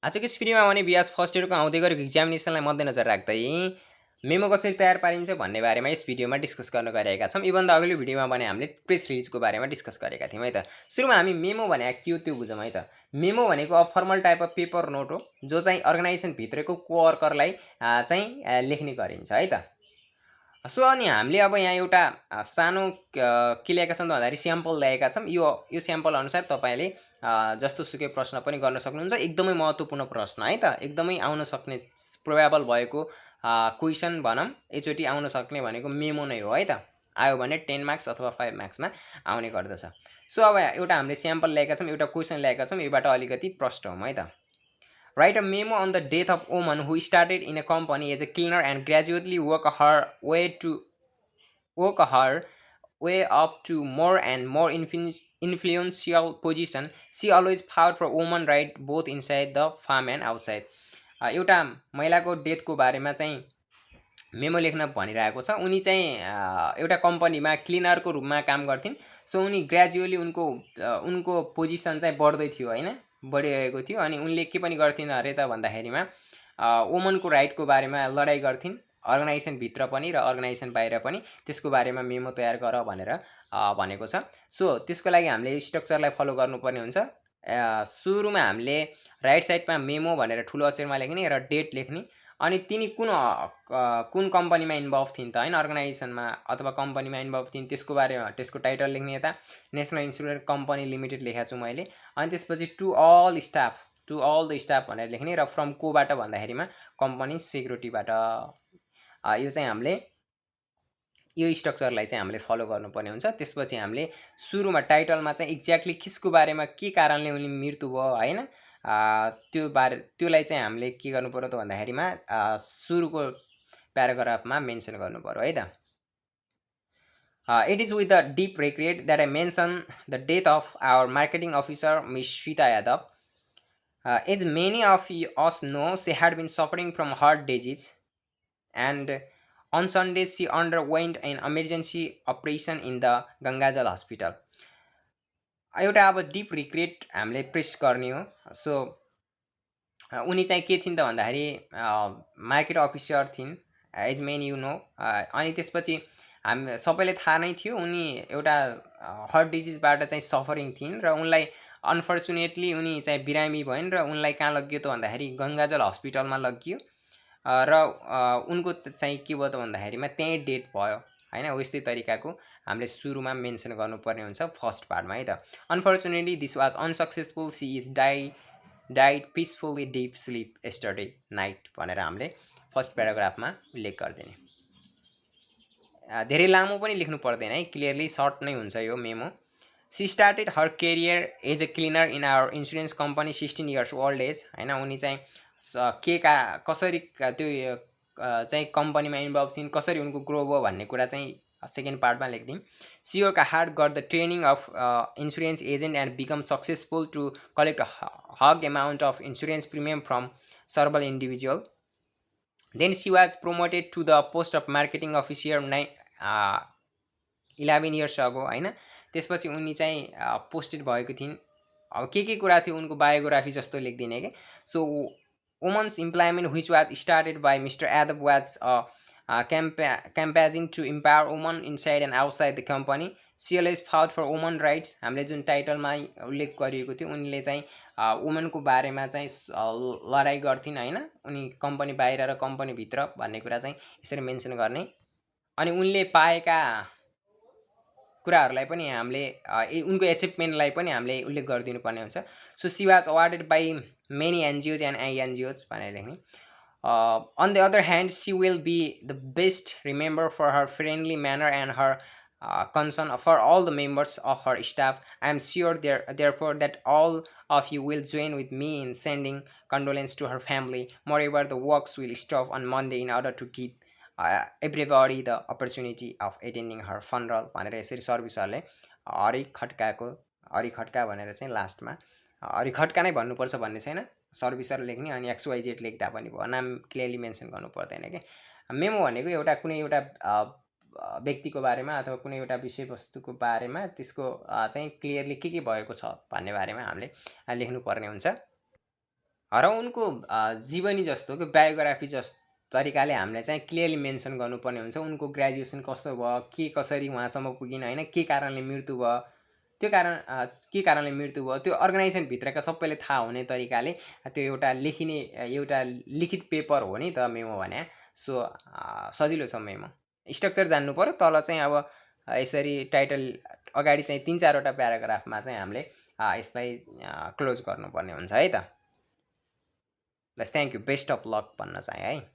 आजको यस भिडियोमा भने बीएस फर्स्ट इयरको आउँदै गरेको एक्जामिनेसनलाई मध्यनजर राख्दै मेमो कसरी तयार पारिन्छ भन्ने बारेमा यस भिडियोमा डिस्कस गर्न गइरहेका छौँ। योभन्दा अघिल्लो भिडियोमा भने हामीले प्रेस रिलिजको बारेमा डिस्कस गरेका थियौँ है त। सुरुमा हामी मेमो भनेको के हो त्यो बुझौँ है त। मेमो भनेको formal type of paper note हो जो चाहिँ अर्गनाइजेसनभित्रको कोवर्करलाई चाहिँ लेख्ने गरिन्छ है त। सो अनि हामीले अब यहाँ एउटा सानो के ल्याएका छौँ त भन्दाखेरि स्याम्पल ल्याएका छौँ। यो स्याम्पल अनुसार तपाईँले जस्तो सुकै प्रश्न पनि गर्न सक्नुहुन्छ। एकदमै महत्त्वपूर्ण प्रश्न है त, एकदमै आउन सक्ने प्रोबेबल भएको क्वेसन भनौँ एकचोटि आउन सक्ने भनेको मेमो नै हो है त। आयो भने 10 मार्क्स अथवा 5 मार्क्समा आउने गर्दछ। सो अब एउटा हामीले स्याम्पल ल्याएका छौँ, एउटा क्वेसन ल्याएका छौँ, योबाट अलिकति प्रष्ट हौँ है त। Write a memo on the death of woman who started in a company as a cleaner and gradually worked her way up to more and more influential position. She always fought for women right both inside the farm and outside. एउटा महिलाको डेथको बारेमा चाहिँ memo लेख्न भनिरहेको छ। उनी चाहिँ एउटा कम्पनीमा क्लिनरको रूपमा काम गर्थिन्। सो उनी ग्रेजुअली उनको पोजिसन चाहिँ बढ्दै थियो हैन, बढिरहेको थियो। अनि उनले के पनि गर्थिन् अरे त भन्दाखेरिमा वुमनको राइटको बारेमा लडाइँ गर्थिन्, अर्गनाइजेसनभित्र पनि र अर्गनाइजेसन बाहिर पनि। त्यसको बारेमा मेमो तयार गर भनेर भनेको छ। सो त्यसको लागि हामीले स्ट्रक्चरलाई फलो गर्नुपर्ने हुन्छ। सुरुमा हामीले राइट साइडमा मेमो भनेर ठुलो अक्षरमा लेख्ने र डेट लेख्ने। अनि तिनी कुन कम्पनीमा इन्भल्भ थिइन् त हैन, अर्गनाइजेसनमा अथवा कम्पनीमा इन्भल्भ थिइन् त्यसको बारेमा त्यसको टाइटल लेख्ने। यता नेसनल इन्सुरेन्स कम्पनी लिमिटेड लेखेको छु मैले। अनि त्यसपछि टु अल द स्टाफ भनेर लेख्ने र फ्रम कोबाट भन्दाखेरिमा कम्पनी सेक्युरिटीबाट। यो चाहिँ हामीले यो स्ट्रक्चरलाई चाहिँ हामीले फलो गर्नुपर्ने हुन्छ। त्यसपछि हामीले सुरुमा टाइटलमा चाहिँ एक्ज्याक्टली किसको बारेमा के कारणले उनी मृत्यु भयो हैन, त्योलाई चाहिँ हामीले के गर्नु पर्यो त भन्दाखेरिमा सुरुको प्याराग्राफमा मेन्सन गर्नु पर्यो है त। It is with a deep regret that I mention the death of our marketing officer, Ms. Shweta Yadav. As many of us know, she had been suffering from heart disease, and on Sunday she underwent an emergency operation in the Gangajal hospital. एउटा अब deep regret हामीले press गर्ने हो। So उनी चाहिँ के थिइन् त भन्दाखेरि मार्केट अफिसर थिइन्, एज मेनी यु नो। अनि त्यसपछि हामी सबैले थाहा नै थियो उनी एउटा हार्ट डिजिजबाट चाहिँ सफरिङ थिइन् र उनलाई अनफर्चुनेटली उनी चाहिँ बिरामी भइन् र उनलाई कहाँ लगियो त भन्दाखेरि गङ्गाजल हस्पिटलमा लगियो र उनको चाहिँ के भयो त भन्दाखेरिमा त्यहीँ डेथ भयो हैन। उस्तै तरिकाको हामीले सुरुमा मेन्सन गर्नुपर्ने हुन्छ फर्स्ट पार्टमा है त। Unfortunately this was unsuccessful, she is died peacefully deep sleep yesterday night भनेर हामीले फर्स्ट प्याराग्राफमा उल्लेख गरिदिने। धेरै लामो पनि लेख्नु पर्दैन है, क्लियरली सर्ट नै हुन्छ यो memo. She started her career as a cleaner in our insurance company 16 years old age हैन। उनी चाहिँ कसरी त्यो चाहिँ कम्पनीमा इन्भल्भ थिइन्, कसरी उनको ग्रो भयो भन्ने कुरा चाहिँ सेकेन्ड पार्टमा लेख्दिउँ। She work hard got the training of insurance agent and become successful to collect huge amount of insurance premium from several individual. Then she was promoted to the post of marketing officer 11 years ago हैन। त्यसपछि उनी चाहिँ posted भएको थिइन्। अब के कुरा थियो उनको बायोग्राफी जस्तो लेख्दिने के। So women's employment which was started by mister Yadav was campaigning to empower women inside and outside the company. She always fought for women rights. हामीले जुन टाइटलमा उल्लेख गरिएको थियो उनले चाहिँ वुमनको बारेमा चाहिँ लडाइँ गर्थिन् हैन, उनी कम्पनी बाहिर र कम्पनी भित्र भन्ने कुरा चाहिँ यसरी मेन्सन गर्ने। अनि उनले पाएका कुराहरूलाई पनि हामीले उनको एचिभमेन्टलाई पनि हामीले उल्लेख गरिदिनु पर्ने हुन्छ। So she was awarded by many NGOs and INGOs भनेर लेख्ने। On the other hand, she will be the best remembered for her friendly manner and her concern for all the members of her staff. I am sure therefore that all of you will join with me in sending condolences to her family. Moreover, the works will stop on Monday in order to give everybody the opportunity of attending her funeral भनेर यसरी सर्भिसरले हरि खड्का भनेर चाहिँ लास्टमा हरि खड्का नै भन्नुपर्छ भन्ने छैन, सर्भिसर लेख्ने अनि XYZ लेख्दा पनि भयो, नाम क्लियरली मेन्सन गर्नु पर्दैन के। मेमो भनेको एउटा कुनै एउटा व्यक्तिको बारेमा अथवा कुनै एउटा विषयवस्तुको बारेमा त्यसको चाहिँ क्लियरली के भएको छ भन्ने बारेमा हामीले लेख्नुपर्ने हुन्छ। र उनको जीवनी जस्तो कि बायोग्राफी जस्तो तरिकाले हामीले चाहिँ क्लियरली मेन्सन गर्नुपर्ने हुन्छ। उनको ग्रेजुएसन कस्तो भयो, के कसरी उहाँसम्म पुगिन होइन, के कारणले मृत्यु भयो, त्यो कारण के कारणले मृत्यु भयो, त्यो अर्गनाइजेसनभित्रका सबैले थाहा हुने तरिकाले त्यो एउटा लेखिने एउटा लिखित पेपर हो नि त मेमो भने। सो सजिलो छ मेमो। स्ट्रक्चर जान्नु पऱ्यो, तल चाहिँ अब यसरी टाइटल अगाडि चाहिँ 3-4वटा प्याराग्राफमा चाहिँ हामीले यसलाई क्लोज गर्नुपर्ने हुन्छ है त। बस thank you, best of luck भन्न चाहेँ है।